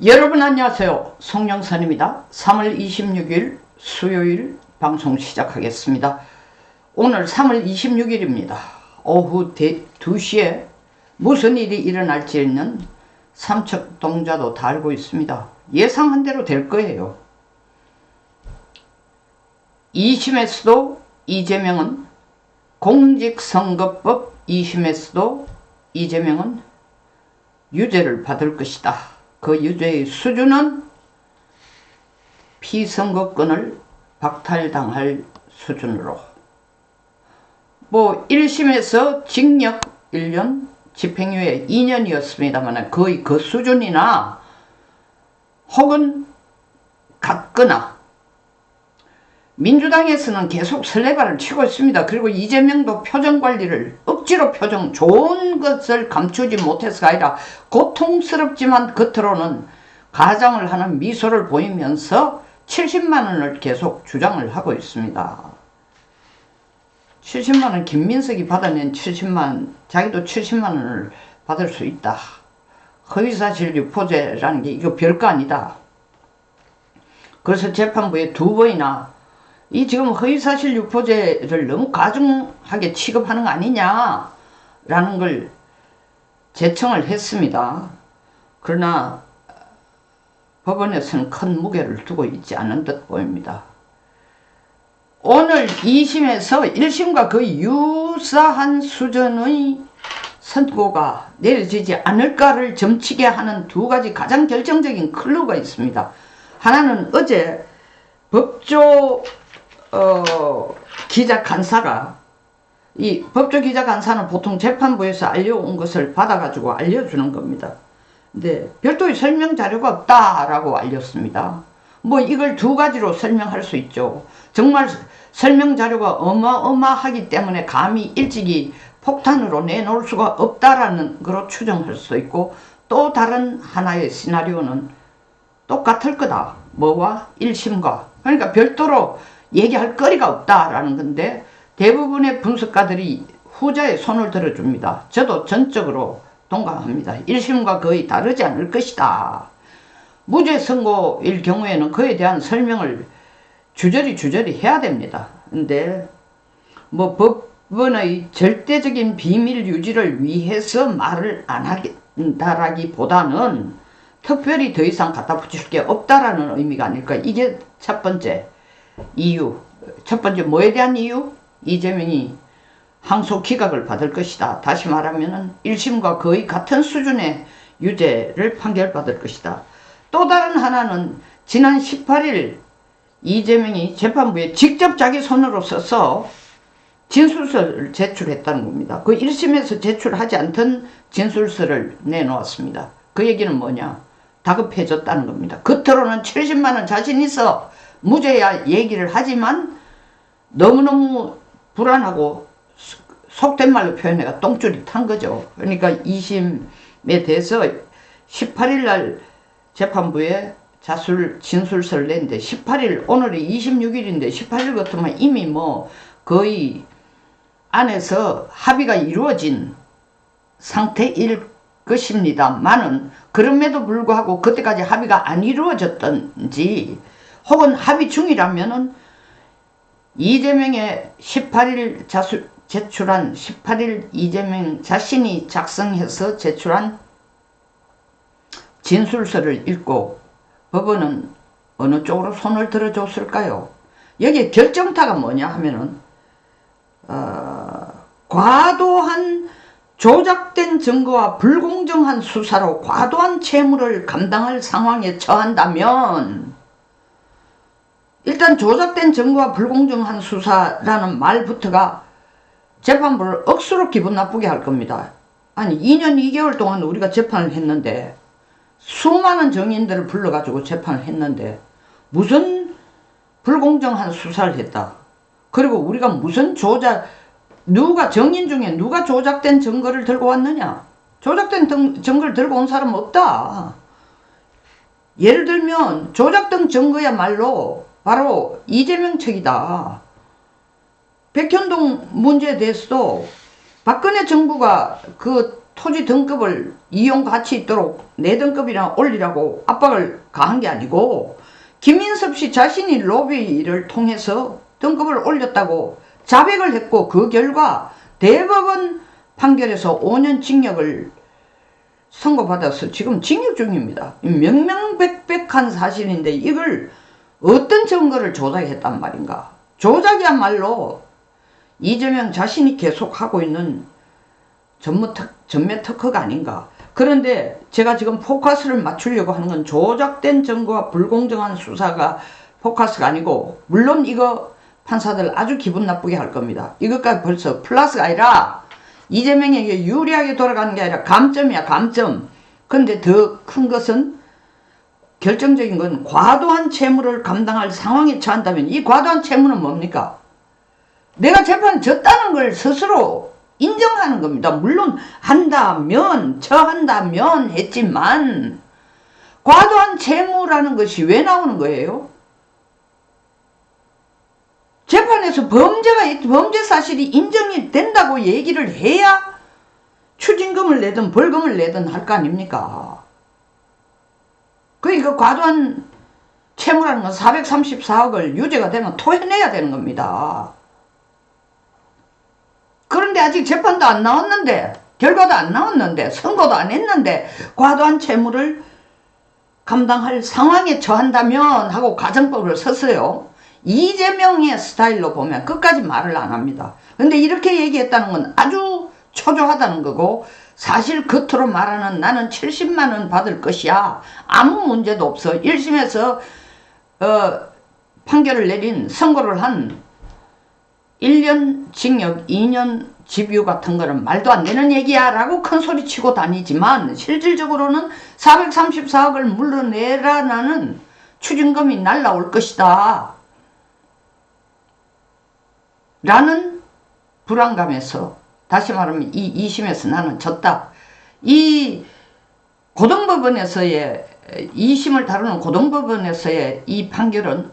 여러분 안녕하세요. 송영선입니다. 3월 26일 수요일 방송 시작하겠습니다. 오늘 3월 26일입니다. 오후 2시에 무슨 일이 일어날지는 삼척동자도 다 알고 있습니다. 예상한 대로 될 거예요. 2심에서도 이재명은 공직선거법 2심에서도 이재명은 유죄를 받을 것이다. 그 유죄의 수준은 피선거권을 박탈당할 수준으로 1심에서 징역 1년 집행유예 2년이었습니다만 거의 그 수준이나 혹은 같거나 민주당에서는 계속 설레발을 치고 있습니다. 그리고 이재명도 표정관리를 억지로 좋은 것을 감추지 못해서가 아니라 고통스럽지만 겉으로는 가장을 하는 미소를 보이면서 70만원을 계속 주장을 하고 있습니다. 70만원 김민석이 받아낸 70만원 자기도 70만원을 받을 수 있다. 허위사실 유포죄라는 게 이거 별거 아니다. 그래서 재판부에 2번이나 이 지금 허위사실 유포죄를 너무 가중하게 취급하는 거 아니냐라는 걸 제청을 했습니다. 그러나 법원에서는 큰 무게를 두고 있지 않은 듯 보입니다. 오늘 2심에서 1심과 거의 유사한 수준의 선고가 내려지지 않을까를 점치게 하는 2가지 가장 결정적인 클루가 있습니다. 하나는 어제 법조 기자 간사가 이 법조 기자 간사는 보통 재판부에서 알려온 것을 받아가지고 알려주는 겁니다. 근데 별도의 설명 자료가 없다라고 알렸습니다. 이걸 2가지로 설명할 수 있죠. 정말 설명 자료가 어마어마하기 때문에 감히 일찍이 폭탄으로 내놓을 수가 없다라는 거로 추정할 수 있고, 또 다른 하나의 시나리오는 똑같을 거다. 뭐와 1심과. 그러니까 별도로 얘기할 거리가 없다라는 건데 대부분의 분석가들이 후자에 손을 들어줍니다. 저도 전적으로 동감합니다. 1심과 거의 다르지 않을 것이다. 무죄 선고일 경우에는 그에 대한 설명을 주저리 해야 됩니다. 근데 법원의 절대적인 비밀 유지를 위해서 말을 안 한다라기보다는 특별히 더 이상 갖다 붙일 게 없다라는 의미가 아닐까. 이게 첫 번째 이유. 첫 번째 뭐에 대한 이유? 이재명이 항소 기각을 받을 것이다. 다시 말하면 1심과 거의 같은 수준의 유죄를 판결받을 것이다. 또 다른 하나는 지난 18일 이재명이 재판부에 직접 자기 손으로 써서 진술서를 제출했다는 겁니다. 그 1심에서 제출하지 않던 진술서를 내놓았습니다. 그 얘기는 뭐냐? 다급해졌다는 겁니다. 겉으로는 70만원 자신 있어 무죄야 얘기를 하지만 너무너무 불안하고 속된 말로 표현해가 똥줄이 탄 거죠. 그러니까 2심에 대해서 18일날 재판부에 진술서를 냈는데 18일, 오늘이 26일인데 18일 같으면 이미 거의 안에서 합의가 이루어진 상태일 것입니다만은, 그럼에도 불구하고 그때까지 합의가 안 이루어졌던지 혹은 합의 중이라면은 이재명의 18일 제출한 18일 이재명 자신이 작성해서 제출한 진술서를 읽고 법원은 어느 쪽으로 손을 들어줬을까요? 여기에 결정타가 뭐냐 하면은 과도한 조작된 증거와 불공정한 수사로 과도한 채무를 감당할 상황에 처한다면, 일단 조작된 증거와 불공정한 수사라는 말부터가 재판부를 억수로 기분 나쁘게 할 겁니다. 아니 2년 2개월 동안 우리가 재판을 했는데, 수많은 증인들을 불러가지고 재판을 했는데 무슨 불공정한 수사를 했다. 그리고 우리가 무슨 증인 중에 누가 조작된 증거를 들고 왔느냐? 조작된 증거를 들고 온 사람은 없다. 예를 들면 조작된 증거야말로 바로 이재명 책이다. 백현동 문제에 대해서도 박근혜 정부가 그 토지 등급을 이용 가치 있도록 내 등급이나 올리라고 압박을 가한 게 아니고 김인섭 씨 자신이 로비를 통해서 등급을 올렸다고 자백을 했고 그 결과 대법원 판결에서 5년 징역을 선고받아서 지금 징역 중입니다. 명명백백한 사실인데 이걸 어떤 증거를 조작했단 말인가. 조작이야말로 이재명 자신이 계속하고 있는 전매 특허가 아닌가. 그런데 제가 지금 포커스를 맞추려고 하는 건 조작된 증거와 불공정한 수사가 포커스가 아니고 물론 이거 판사들 아주 기분 나쁘게 할 겁니다. 이것까지 벌써 플러스가 아니라 이재명에게 유리하게 돌아가는 게 아니라 감점이야 감점. 근데 더 큰 것은 결정적인 건 과도한 채무를 감당할 상황에 처한다면 이 과도한 채무는 뭡니까? 내가 재판 졌다는 걸 스스로 인정하는 겁니다. 물론 한다면 처한다면 했지만 과도한 채무라는 것이 왜 나오는 거예요? 재판에서 범죄 사실이 인정이 된다고 얘기를 해야 추징금을 내든 벌금을 내든 할 거 아닙니까? 그러니까 과도한 채무라는 건 434억을 유죄가 되면 토해내야 되는 겁니다. 그런데 아직 재판도 안 나왔는데 결과도 안 나왔는데 선고도 안 했는데 과도한 채무를 감당할 상황에 처한다면 하고 가정법을 썼어요. 이재명의 스타일로 보면 끝까지 말을 안 합니다. 근데 이렇게 얘기했다는 건 아주 초조하다는 거고 사실 겉으로 말하는 나는 70만원 받을 것이야. 아무 문제도 없어. 1심에서 판결을 내린 선고를 한 1년 징역 2년 집유 같은 거는 말도 안 되는 얘기야 라고 큰 소리 치고 다니지만 실질적으로는 434억을 물러내라는 추징금이 날라올 것이다 라는 불안감에서 다시 말하면 이 2심에서 나는 졌다. 이 고등법원에서의 2심을 다루는 고등법원에서의 이 판결은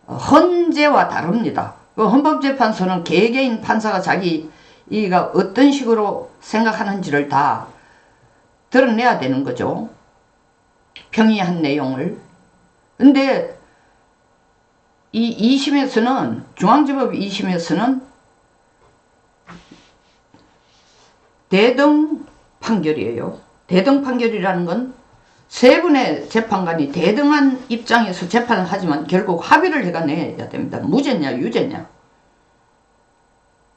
헌재와 다릅니다. 그 헌법재판소는 개개인 판사가 자기가 어떤 식으로 생각하는지를 다 드러내야 되는 거죠. 평이한 내용을. 근데 이 2심에서는 중앙지법 2심에서는 대등 판결이에요. 대등 판결이라는 건 세 분의 재판관이 대등한 입장에서 재판을 하지만 결국 합의를 해가내야 됩니다. 무죄냐 유죄냐.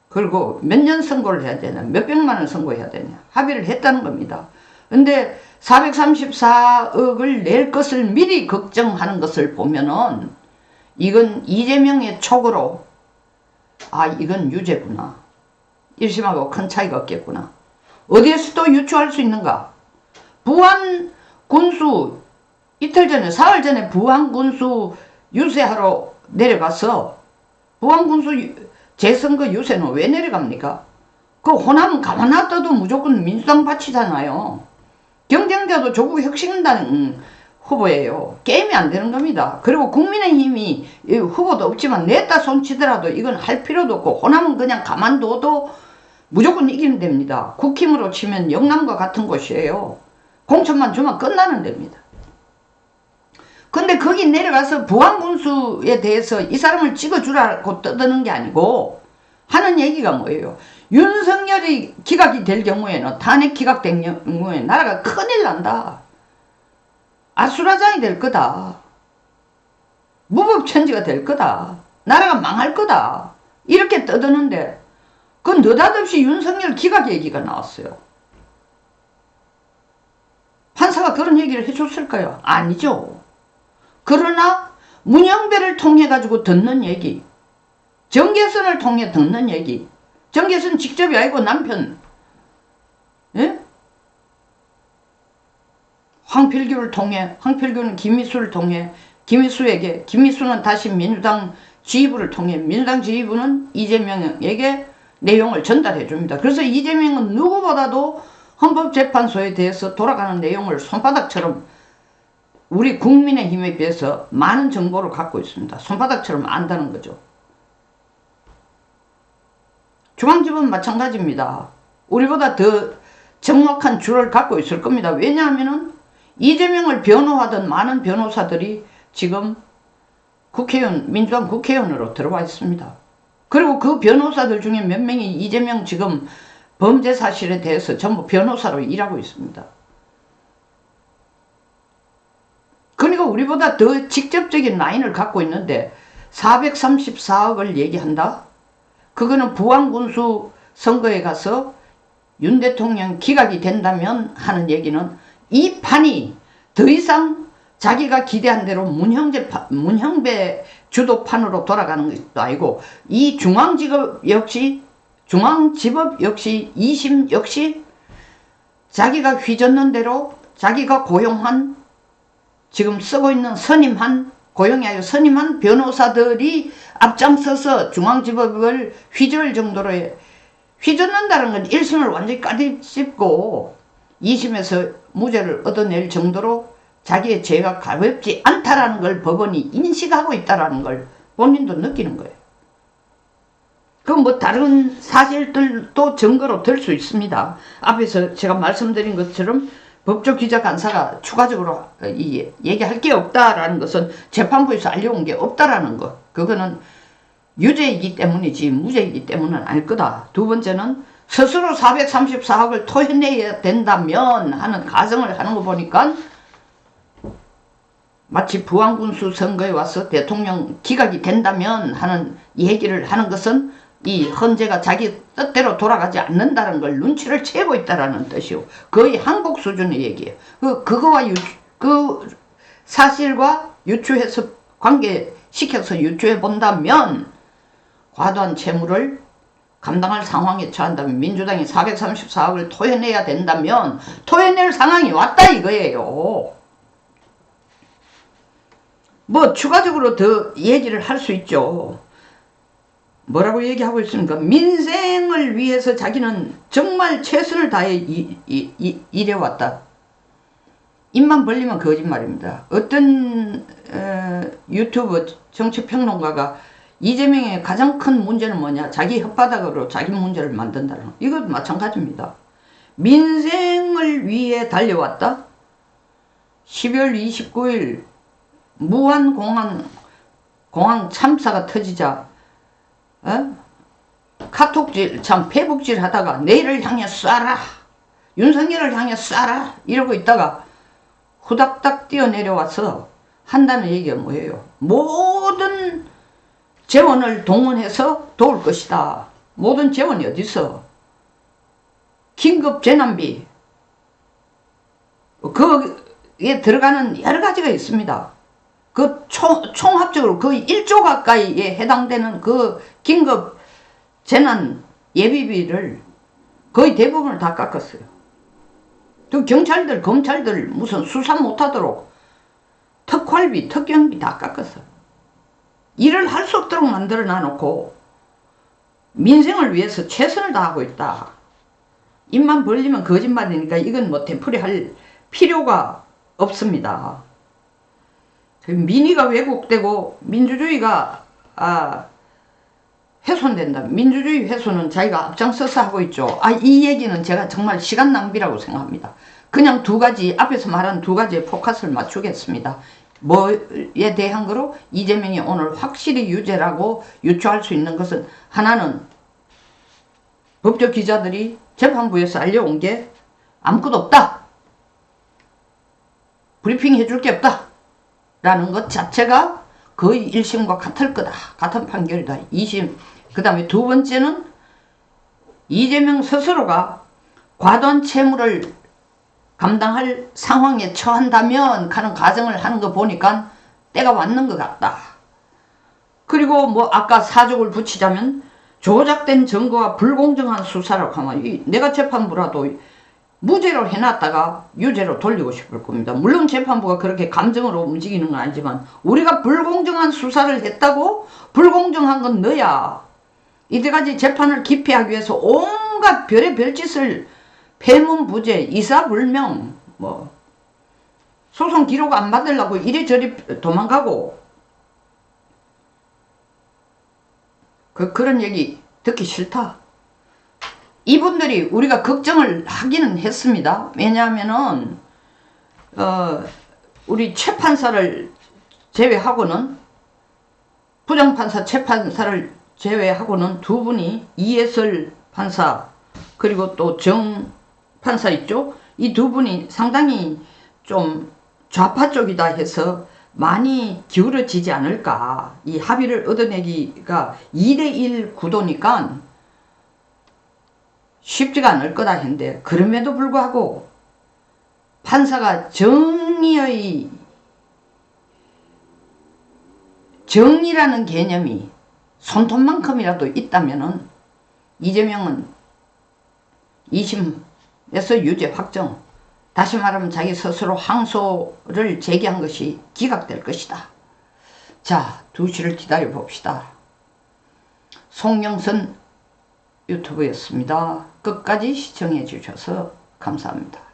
그리고 몇 년 선고를 해야 되냐 몇백만 원 선고해야 되냐 합의를 했다는 겁니다. 근데 434억을 낼 것을 미리 걱정하는 것을 보면은 이건 이재명의 촉으로 아 이건 유죄구나. 1심하고 큰 차이가 없겠구나. 어디에서 또 유추할 수 있는가? 부안 군수 이틀 전에 사흘 전에 부안 군수 유세하러 내려가서 부안 군수 재선거 유세는 왜 내려갑니까? 그 호남 가만 놔둬도 무조건 민주당 바치잖아요. 경쟁자도 조국 혁신당 후보예요. 게임이 안 되는 겁니다. 그리고 국민의힘이 후보도 없지만 냈다 손치더라도 이건 할 필요도 없고 호남은 그냥 가만둬도 무조건 이기는 데입니다. 국힘으로 치면 영남과 같은 곳이에요. 공천만 주면 끝나는 데입니다. 근데 거기 내려가서 부안군수에 대해서 이 사람을 찍어주라고 떠드는 게 아니고 하는 얘기가 뭐예요? 윤석열이 기각이 될 경우에는 탄핵 기각된 경우에 나라가 큰일 난다. 아수라장이 될 거다. 무법천지가 될 거다. 나라가 망할 거다. 이렇게 떠드는데 그 느닷없이 윤석열 기각 얘기가 나왔어요. 판사가 그런 얘기를 해줬을까요? 아니죠. 그러나 문영배를 통해 가지고 듣는 얘기, 정계선을 통해 듣는 얘기, 정계선 직접이 아니고 남편 예? 황필규를 통해, 황필규는 김미수를 통해 김미수에게, 김미수는 다시 민주당 지휘부를 통해 민주당 지휘부는 이재명에게 내용을 전달해 줍니다. 그래서 이재명은 누구보다도 헌법재판소에 대해서 돌아가는 내용을 손바닥처럼 우리 국민의힘에 비해서 많은 정보를 갖고 있습니다. 손바닥처럼 안다는 거죠. 중앙지법은 마찬가지입니다. 우리보다 더 정확한 줄을 갖고 있을 겁니다. 왜냐하면은 이재명을 변호하던 많은 변호사들이 지금 국회의원, 민주당 국회의원으로 들어와 있습니다. 그리고 그 변호사들 중에 몇 명이 이재명 지금 범죄 사실에 대해서 전부 변호사로 일하고 있습니다. 그러니까 우리보다 더 직접적인 라인을 갖고 있는데 434억을 얘기한다? 그거는 부안군수 선거에 가서 윤 대통령 기각이 된다면 하는 얘기는 이 판이 더 이상 자기가 기대한 대로 문형배 주도판으로 돌아가는 것도 아니고 이 중앙지법 역시 2심 역시 자기가 휘젓는 대로 자기가 고용한 지금 쓰고 있는 고용이 아니고 선임한 변호사들이 앞장서서 중앙지법을 휘저을 정도로 휘젓는다는 건 1심을 완전히 까디씹고 2심에서 무죄를 얻어낼 정도로 자기의 죄가 가볍지 않다라는 걸 법원이 인식하고 있다라는 걸 본인도 느끼는 거예요. 그럼 뭐 다른 사실들도 증거로 들 수 있습니다. 앞에서 제가 말씀드린 것처럼 법조기자간사가 추가적으로 얘기할 게 없다라는 것은 재판부에서 알려온 게 없다라는 것. 그거는 유죄이기 때문이지 무죄이기 때문은 아닐 거다. 두 번째는 스스로 434억을 토해내야 된다면 하는 가정을 하는 거 보니까 마치 부안군수 선거에 와서 대통령 기각이 된다면 하는 얘기를 하는 것은 이 헌재가 자기 뜻대로 돌아가지 않는다는 걸 눈치를 채고 있다라는 뜻이요. 거의 항복 수준의 얘기예요. 그거와 그 사실과 유추해서 관계시켜서 유추해 본다면 과도한 채무를 감당할 상황에 처한다면 민주당이 434억을 토해내야 된다면 토해낼 상황이 왔다 이거예요. 뭐 추가적으로 더 얘기를 할 수 있죠. 뭐라고 얘기하고 있습니까? 민생을 위해서 자기는 정말 최선을 다해 일해왔다. 입만 벌리면 거짓말입니다. 어떤 유튜브 정치평론가가 이재명의 가장 큰 문제는 뭐냐? 자기 혓바닥으로 자기 문제를 만든다는 거. 이것도 마찬가지입니다. 민생을 위해 달려왔다? 12월 29일 무한공항 참사가 터지자 카톡질 참 페북질 하다가 내일을 향해 쏴라 윤석열을 향해 쏴라 이러고 있다가 후닥닥 뛰어내려와서 한다는 얘기가 뭐예요? 모든 재원을 동원해서 도울 것이다. 모든 재원이 어디서? 긴급 재난비 거기에 들어가는 여러 가지가 있습니다. 그 총합적으로 거의 1조 가까이에 해당되는 그 긴급 재난 예비비를 거의 대부분을 다 깎았어요. 또 경찰들, 검찰들 무슨 수사 못하도록 특활비, 특경비 다 깎았어요. 일을 할 수 없도록 만들어 놔놓고 민생을 위해서 최선을 다하고 있다. 입만 벌리면 거짓말이니까 이건 뭐 되풀이할 필요가 없습니다. 민의가 왜곡되고 민주주의가 훼손된다. 민주주의 훼손은 자기가 앞장서서 하고 있죠. 이 얘기는 제가 정말 시간 낭비라고 생각합니다. 그냥 두 가지 앞에서 말한 두 가지에 포커스를 맞추겠습니다. 뭐에 대한 거로 이재명이 오늘 확실히 유죄라고 유추할 수 있는 것은 하나는 법조 기자들이 재판부에서 알려온 게 아무것도 없다. 브리핑 해줄 게 없다. 라는 것 자체가 거의 1심과 같을 거다. 같은 판결이다. 2심. 그 다음에 두 번째는 이재명 스스로가 과도한 채무를 감당할 상황에 처한다면 하는 가정을 하는 거 보니까 때가 왔는 것 같다. 그리고 뭐 아까 사족을 붙이자면 조작된 증거와 불공정한 수사라고 하면 내가 재판부라도 무죄로 해놨다가 유죄로 돌리고 싶을 겁니다. 물론 재판부가 그렇게 감정으로 움직이는 건 아니지만 우리가 불공정한 수사를 했다고 불공정한 건 너야. 이때까지 재판을 기피하기 위해서 온갖 별의 별짓을 폐문부재, 이사불명, 뭐 소송 기록 안 받으려고 이리저리 도망가고 그런 얘기 듣기 싫다. 이분들이 우리가 걱정을 하기는 했습니다. 왜냐하면은 우리 최판사를 제외하고는, 부장판사 최판사를 제외하고는 두 분이, 이해설 판사 그리고 또 정 판사 있죠. 이 두 분이 상당히 좀 좌파 쪽이다 해서 많이 기울어지지 않을까. 이 합의를 얻어내기가 2대1 구도니까 쉽지가 않을 거다 했는데, 그럼에도 불구하고 판사가 정의라는 개념이 손톱만큼이라도 있다면은 이재명은 2심에서 유죄 확정, 다시 말하면 자기 스스로 항소를 제기한 것이 기각될 것이다. 자, 2시를 기다려 봅시다. 송영선 유튜브였습니다. 끝까지 시청해 주셔서 감사합니다.